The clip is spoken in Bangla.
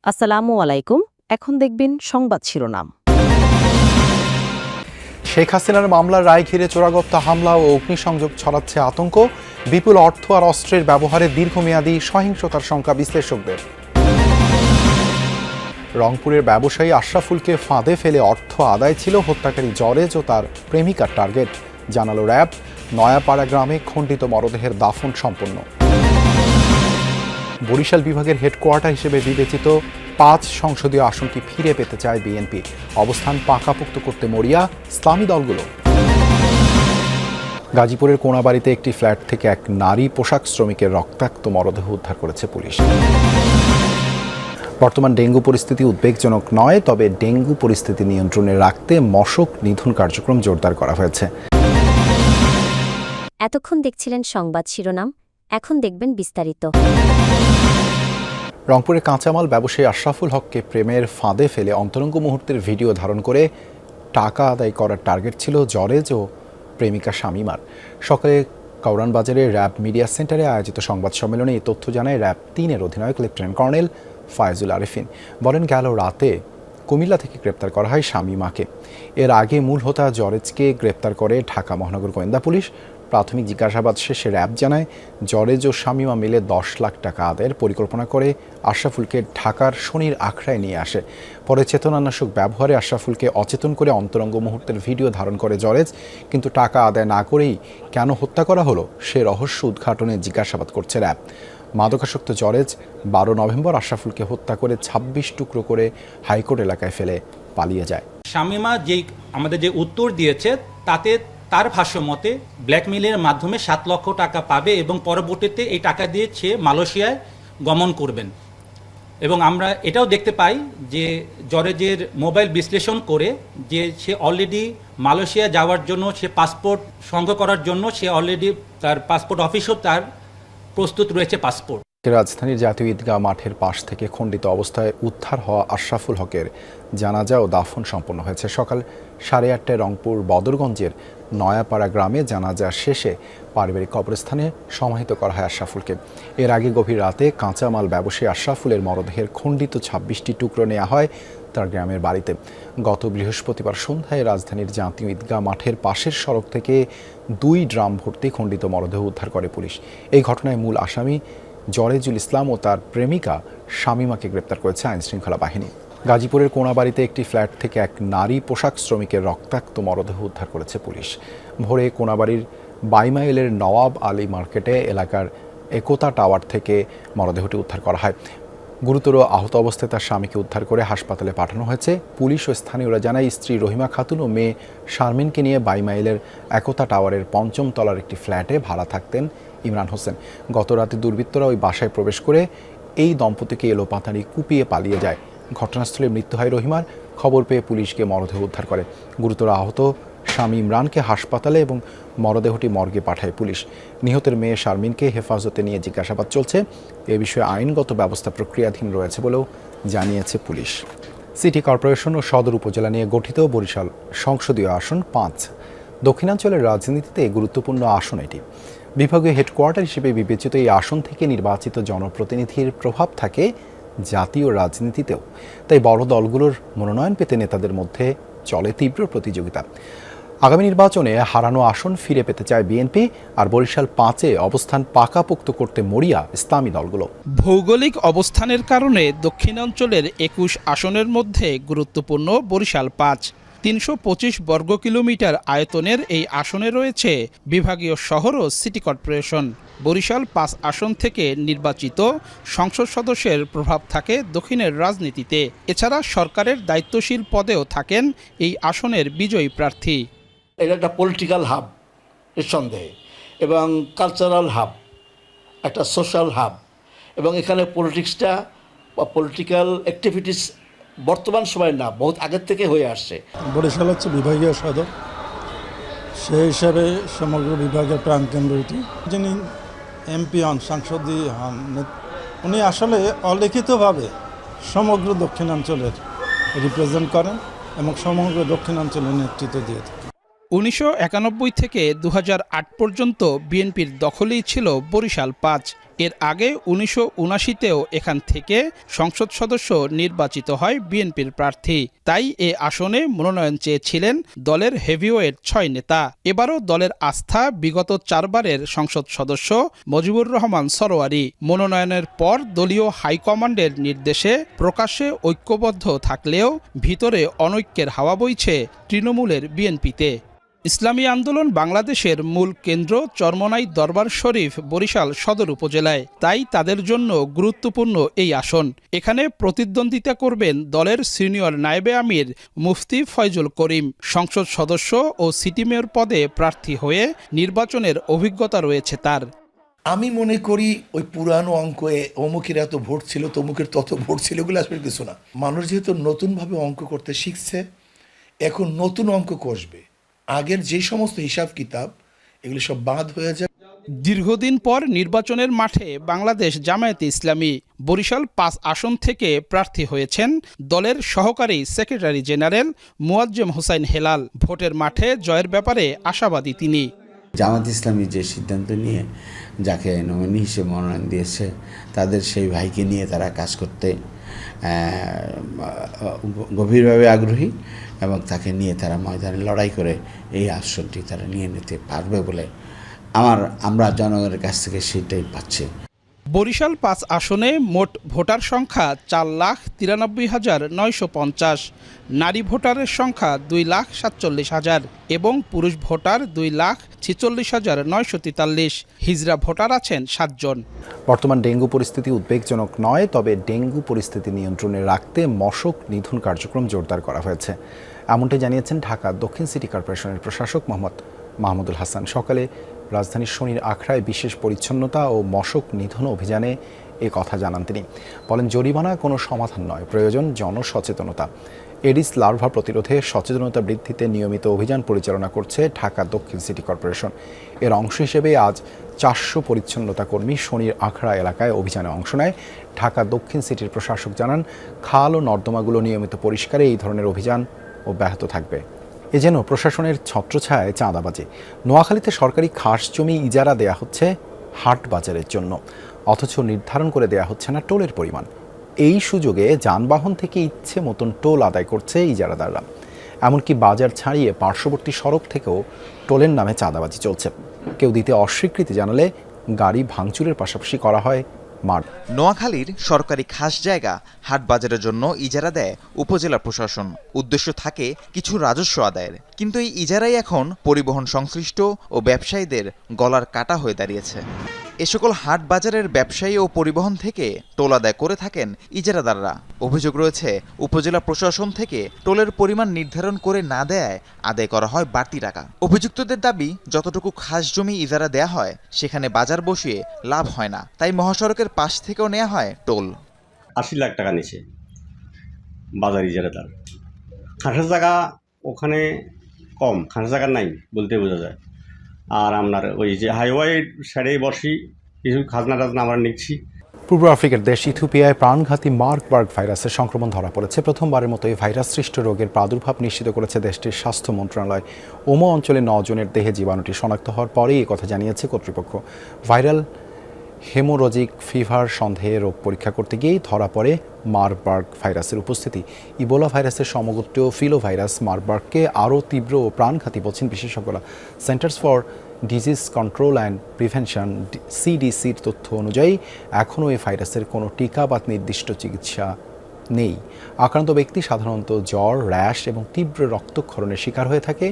আসসালামু আলাইকুম। এখন দেখবেন সংবাদ শিরোনাম। শেখ হাসিনার মামলার রায় ঘিরে চোরাগত্তা হামলা ও অগ্নিসংযোগ ছড়াচ্ছে আতঙ্ক। বিপুল অর্থ আর অস্ত্রের ব্যবহারে দীর্ঘমেয়াদী সহিংসতার শঙ্কা বিশ্লেষকদের। রংপুরের ব্যবসায়ী আশরাফুলকে ফাঁদে ফেলে অর্থ আদায় ছিল হত্যাকারী জরেজ ও তার প্রেমিকার টার্গেট, জানালো র্যাব। নয়াপাড়া গ্রামে খণ্ডিত মরদেহের দাফন সম্পন্ন। বরিশাল বিভাগের হেডকোয়ার্টার হিসেবে বিবেচিত ৫ সংসদীয় আসনটি ফিরে পেতে চায় বিএনপি। অবস্থান পাকাপোক্ত করতে মরিয়া ইসলামী দলগুলো। গাজীপুরের কোনাবাড়িতে একটি ফ্ল্যাট থেকে এক নারী পোশাক শ্রমিকের রক্তাক্ত মরদেহ উদ্ধার করেছে পুলিশ। বর্তমান ডেঙ্গু পরিস্থিতি উদ্বেগজনক নয়, তবে ডেঙ্গু পরিস্থিতি নিয়ন্ত্রণে রাখতে মশক নিধন কার্যক্রম জোরদার করা হয়েছে। এতক্ষণ দেখছিলেন সংবাদ শিরোনাম, এখন দেখবেন বিস্তারিত। রংপুরের কাঁচামাল ব্যবসায়ী আশরাফুল হককে প্রেমের ফাঁদে ফেলে অন্তরঙ্গ মুহূর্তের ভিডিও ধারণ করে টাকা আদায় করার টার্গেট ছিল জরেজ ও প্রেমিকা শামীমার। সকালে কাউরান বাজারের র্যাব মিডিয়া সেন্টারে আয়োজিত সংবাদ সম্মেলনে এই তথ্য জানায় র্যাব ৩-এর অধিনায়ক লেফটেন্যান্ট কর্নেল ফায়জুল আরেফিন। বলেন, গেল রাতে কুমিল্লা থেকে গ্রেপ্তার করা হয় শামীমাকে। এর আগে মূল হোতা জরেজকে গ্রেপ্তার করে ঢাকা মহানগর গোয়েন্দা পুলিশ। প্রাথমিক জিজ্ঞাসাবাদ শেষে র্যাব জানায়, জরেজ ও শামীমা মিলে ১০ লাখ টাকা আদায়ের পরিকল্পনা করে আশরাফুলকে ঢাকার শনির আখড়ায় নিয়ে আসে। পরে চেতনানাশক ব্যবহারে আশরাফুলকে অচেতন করে অন্তরঙ্গ মুহূর্তের ভিডিও ধারণ করে জরেজ। কিন্তু টাকা আদায় না করেই কেন হত্যা করা হলো সে রহস্য উদ্ঘাটনে জিজ্ঞাসাবাদ করছে র্যাব। মাদকাসক্ত জরেজ ১২ নভেম্বর আশরাফুলকে হত্যা করে ২৬ টুকরো করে হাইকোর্ট এলাকায় ফেলে পালিয়ে যায়। শামীমা আমাদের যে উত্তর দিয়েছে তাতে তার ভাষ্য মতে ব্ল্যাকমেইলের মাধ্যমে ৭ লক্ষ টাকা পাবে এবং পরবর্তীতে এই টাকা দিয়ে সে মালয়েশিয়ায় গমন করবেন। এবং আমরা এটাও দেখতে পাই যে জরেজের মোবাইল বিশ্লেষণ করে যে সে অলরেডি মালয়েশিয়া যাওয়ার জন্য সে পাসপোর্ট সংগ্রহ করার জন্য সে অলরেডি তার পাসপোর্ট অফিসও তার প্রস্তুত রয়েছে পাসপোর্ট। রাজধানীর জাতীয় ঈদগাহ মাঠের পাশ থেকে খণ্ডিত অবস্থায় উদ্ধার হওয়া আশরাফুল হকের জানাজা ও দাফন সম্পন্ন হয়েছে। সকাল 8:30টায় রংপুর বদরগঞ্জের নয়াপাড়া গ্রামে জানাজা শেষে পারিবারিক কবরস্থানে সমাহিত করা হয় আশরাফুলকে। এর আগে গভীর রাতে কাঁচামাল ব্যবসায়ী আশরাফুলের মরদেহের খণ্ডিত ২৬টি টুকরো নেওয়া হয় তার গ্রামের বাড়িতে। গত বৃহস্পতিবার সন্ধ্যায় রাজধানীর জাতীয় ঈদগাহ মাঠের পাশের সড়ক থেকে 2 ড্রাম ভর্তি খণ্ডিত মরদেহ উদ্ধার করে পুলিশ। এই ঘটনায় মূল আসামি জরেজুল ইসলাম ও তার প্রেমিকা শামীমাকে গ্রেপ্তার করেছে আইনশৃঙ্খলা বাহিনী। গাজীপুরের কোনাবাড়িতে একটি ফ্ল্যাট থেকে এক নারী পোশাক শ্রমিকের রক্তাক্ত মরদেহ উদ্ধার করেছে পুলিশ। ভোরে কোনাবাড়ির বাইমাইলের নওয়াব আলী মার্কেটে এলাকার একতা টাওয়ার থেকে মরদেহটি উদ্ধার করা হয়। গুরুতর আহত অবস্থায় তার স্বামীকে উদ্ধার করে হাসপাতালে পাঠানো হয়েছে। পুলিশ ও স্থানীয়রা জানায়, স্ত্রী রহিমা খাতুন ও মেয়ে শারমিনকে নিয়ে বাইমাইলের একতা টাওয়ারের ৫ম তলার একটি ফ্ল্যাটে ভাড়া থাকতেন ইমরান হোসেন। গত রাতে দুর্বৃত্তরা ওই বাসায় প্রবেশ করে এই দম্পতিকে এলোপাতাড়ি কুপিয়ে পালিয়ে যায়। ঘটনাস্থলে মৃত্যু হয় রহিমার। খবর পেয়ে পুলিশকে মরদেহ উদ্ধার করে। গুরুতর আহত স্বামী ইমরানকে হাসপাতালে এবং মরদেহটি মর্গে পাঠায় পুলিশ। নিহতের মেয়ে শারমিনকে হেফাজতে নিয়ে জিজ্ঞাসাবাদ চলছে। এ বিষয়ে আইনগত ব্যবস্থা প্রক্রিয়াধীন রয়েছে বলেও জানিয়েছে পুলিশ। সিটি কর্পোরেশন ও সদর উপজেলা নিয়ে গঠিত বরিশাল সংসদীয় আসন ৫ দক্ষিণাঞ্চলের রাজনীতিতে গুরুত্বপূর্ণ আসন এটি। বিভাগীয় হেডকোয়ার্টার হিসেবে বিবেচিত এই আসন থেকে নির্বাচিত জনপ্রতিনিধির প্রভাব থাকে জাতীয় রাজনীতিতেও। তাই বড় দলগুলোর মনোনয়ন পেতে নেতাদের মধ্যে চলে তীব্র প্রতিযোগিতা। আগামী নির্বাচনে হারানো আসন ফিরে পেতে চায় বিএনপি, আর বরিশাল ৫-এ অবস্থান পাকাপোক্ত করতে মরিয়া ইসলামী দলগুলো। ভৌগোলিক অবস্থানের কারণে দক্ষিণাঞ্চলের ২১ আসনের মধ্যে গুরুত্বপূর্ণ বরিশাল ৫। ৩২৫ বর্গ কিলোমিটার আয়তনের এই আসনে রয়েছে বিভাগীয় শহর ও সিটি কর্পোরেশন। বরিশাল ৫ আসন থেকে নির্বাচিত সংসদ সদস্যের প্রভাব থাকে দক্ষিণের রাজনীতিতে। এছাড়া সরকারের দায়িত্বশীল পদেও থাকেন এই আসনের বিজয়ী প্রার্থী। এটা একটা পলিটিক্যাল হাব নিঃসন্দেহে, এবং কালচারাল হাব, একটা সোশ্যাল হাব, এবং এখানে পলিটিক্সটা বা পলিটিক্যাল অ্যাক্টিভিটিস বর্তমান সময় না, বহুত আগের থেকে হয়ে আসছে। বরিশাল হচ্ছে বিভাগীয় সদর, সেই হিসাবে সমগ্র বিভাগের প্রাণকেন্দ্র এটি। যিনি এমপি হন, সাংসদী হন, উনি আসলে অলিখিতভাবে সমগ্র দক্ষিণাঞ্চলের রিপ্রেজেন্ট করেন এবং সমগ্র দক্ষিণাঞ্চলের নেতৃত্ব দিয়ে থাকেন। ১৯৯১ থেকে ২০০৮ পর্যন্ত বিএনপির দখলেই ছিল বরিশাল ৫। এর আগে 1979তেও এখান থেকে সংসদ সদস্য নির্বাচিত হয় বিএনপির প্রার্থী। তাই এ আসনে মনোনয়ন চেয়েছিলেন দলের হেভিওয়েট 6 নেতা। এবারও দলের আস্থা বিগত 4 বারের সংসদ সদস্য মজিবুর রহমান সরোয়ারি। মনোনয়নের পর দলীয় হাইকমান্ডের নির্দেশে প্রকাশ্যে ঐক্যবদ্ধ থাকলেও ভিতরে অনৈক্যের হাওয়া বইছে তৃণমূলের বিএনপিতে। ইসলামী আন্দোলন বাংলাদেশের মূল কেন্দ্র চরমোনাই দরবার শরীফ বরিশাল সদর উপজেলায়, তাই তাদের জন্য গুরুত্বপূর্ণ এই আসন। এখানে প্রতিদ্বন্দ্বিতা করবেন দলের সিনিয়র নায়েবে আমির মুফতি ফয়জুল করিম। সংসদ সদস্য ও সিটি মেয়র পদে প্রার্থী হয়ে নির্বাচনের অভিজ্ঞতা রয়েছে তার। আমি মনে করি ওই পুরানো অঙ্কে অমুকের এত ভোট ছিল, তমুকের তত ভোট ছিল, এগুলো আসলে কিছু না। মানুষ যেহেতু নতুনভাবে অঙ্ক করতে শিখছে, এখন নতুন অঙ্ক কষবে। আগের যে সমস্ত হিসাব কিতাব এগুলো সব বাদ হয়ে যায়। দীর্ঘদিন পর নির্বাচনের মাঠে বাংলাদেশ জামায়াতে ইসলামী। বরিশাল 5 আসন থেকে প্রার্থী হয়েছেন দলের সহকারী সেক্রেটারি জেনারেল মুয়াজ্জেম হোসাইন হেলাল। ভোটের মাঠে জয়ের ব্যাপারে আশাবাদী তিনি। জামাত ইসলামী যে সিদ্ধান্ত নিয়ে যাকে নমিনি হিসেবে মনোনয়ন দিয়েছে, তাদের সেই ভাইকে নিয়ে তারা কাজ করতে গভীরভাবে আগ্রহী এবং তাকে নিয়ে তারা ময়দানে লড়াই করে এই আসনটি তারা নিয়ে নিতে পারবে বলে আমরা জনগণের কাছ থেকে সেটাই পাচ্ছি। বরিশাল 5 আসনে মোট ভোটার সংখ্যা 4,93,950, নারী ভোটারের সংখ্যা 2,47,000 এবং পুরুষ ভোটার 2,46,943। হিজড়া ভোটার আছেন 7 জন। বর্তমান ডেঙ্গু পরিস্থিতি উদ্বেগজনক নয়, তবে ডেঙ্গু পরিস্থিতি নিয়ন্ত্রণে রাখতে মশক নিধন কার্যক্রম জোরদার করা হয়েছে, এমনটাই জানিয়েছেন ঢাকা দক্ষিণ সিটি কর্পোরেশনের প্রশাসক মোহাম্মদ মাহমুদুল হাসান। সকালে রাজধানীর শনির আখড়ায় বিশেষ পরিচ্ছন্নতা ও মশক নিধন অভিযানে এ কথা জানান তিনি। বলেন, জরিমানা কোনো সমাধান নয়, প্রয়োজন জনসচেতনতা। এডিস লার্ভা প্রতিরোধে সচেতনতা বৃদ্ধিতে নিয়মিত অভিযান পরিচালনা করছে ঢাকা দক্ষিণ সিটি কর্পোরেশন। এর অংশ হিসেবে আজ 400 পরিচ্ছন্নতা কর্মী শনির আখড়া এলাকায় অভিযানে অংশ নেয়। ঢাকা দক্ষিণ সিটির প্রশাসক জানান, খাল ও নর্দমাগুলো নিয়মিত পরিষ্কারে এই ধরনের অভিযান অব্যাহত থাকবে। এ যেন প্রশাসনের ছত্রছায়ায় চাঁদাবাজি। নোয়াখালীতে সরকারি খাস জমি ইজারা দেয়া হচ্ছে হাট বাজারের জন্য, অথচ নির্ধারণ করে দেয়া হচ্ছে না টোলের পরিমাণ। এই সুযোগে যানবাহন থেকে ইচ্ছে মতন টোল আদায় করছে ইজারাদাররা। এমনকি বাজার ছাড়িয়ে পার্শ্ববর্তী সড়ক থেকেও টোলের নামে চাঁদাবাজি চলছে। কেউ দিতে অস্বীকৃতি জানালে গাড়ি ভাঙচুরের পাশাপাশি করা হয় মার। নোয়াখালীর সরকারি খাস জায়গা হাট বাজারের জন্য ইজারা দেয় উপজেলা প্রশাসন। উদ্দেশ্য থাকে কিছু রাজস্ব আদায়ের, কিন্তু এই ইজারাই এখন পরিবহন সংশ্লিষ্ট ও ব্যবসায়ীদের গলার কাটা হয়ে দাঁড়িয়েছে। এ সকল হাট বাজারের ব্যবসায়ী ও পরিবহন থেকে টোল আদায় করে থাকেন ইজারাদাররা। অভিযোগ রয়েছে, উপজেলা প্রশাসন থেকে টোলের পরিমাণ নির্ধারণ করে না দেয়ায় আদায় করা হয় বাড়তি টাকা। অভিযুক্তদের দাবি, যতটুকু খাস জমি ইজারা দেয়া হয় সেখানে বাজার বসিয়ে লাভ হয় না, তাই মহাসড়কের পাশ থেকেও নেওয়া হয় টোল। 80 লাখ টাকা নিছে বাজার ইজারাদার। খাসের জায়গা ওখানে কম, খাসের জায়গা নাই বলতে বোঝা যায়। আর আপনার ওই যে হাইওয়ে সাইডে বসি কিছু খাজনা টাজনা আমরা নিচ্ছি। পূর্ব আফ্রিকার দেশ ইথিওপিয়ায় প্রাণঘাতী মার্কবার্গ ভাইরাসের সংক্রমণ ধরা পড়েছে। প্রথমবারের মতো এই ভাইরাস সৃষ্ট রোগের প্রাদুর্ভাব নিশ্চিত করেছে দেশটির স্বাস্থ্য মন্ত্রণালয়। ওমো অঞ্চলে 9 জনের দেহে জীবাণুটি শনাক্ত হওয়ার পরেই এই কথা জানিয়েছে কর্তৃপক্ষ। ভাইরাল হেমোরজিক ফিভার সন্দেহে রোগ পরীক্ষা করতে গিয়েই ধরা পড়ে মার্কবার্গ ভাইরাসের উপস্থিতি। ইবোলা ভাইরাসের সমগোত্রীয় ফিলোভাইরাস মার্কবার্গকে আরও তীব্র ও প্রাণঘাতী বলছেন বিশেষজ্ঞরা। Centers for disease control and prevention সিডিসির তথ্য অনুযায়ী এখনও এই ভাইরাসের কোনো টিকা বা নির্দিষ্ট চিকিৎসা নেই। আক্রান্ত ব্যক্তি সাধারণত জ্বর, র্যাশ এবং তীব্র রক্তক্ষরণের শিকার হয়ে থাকে।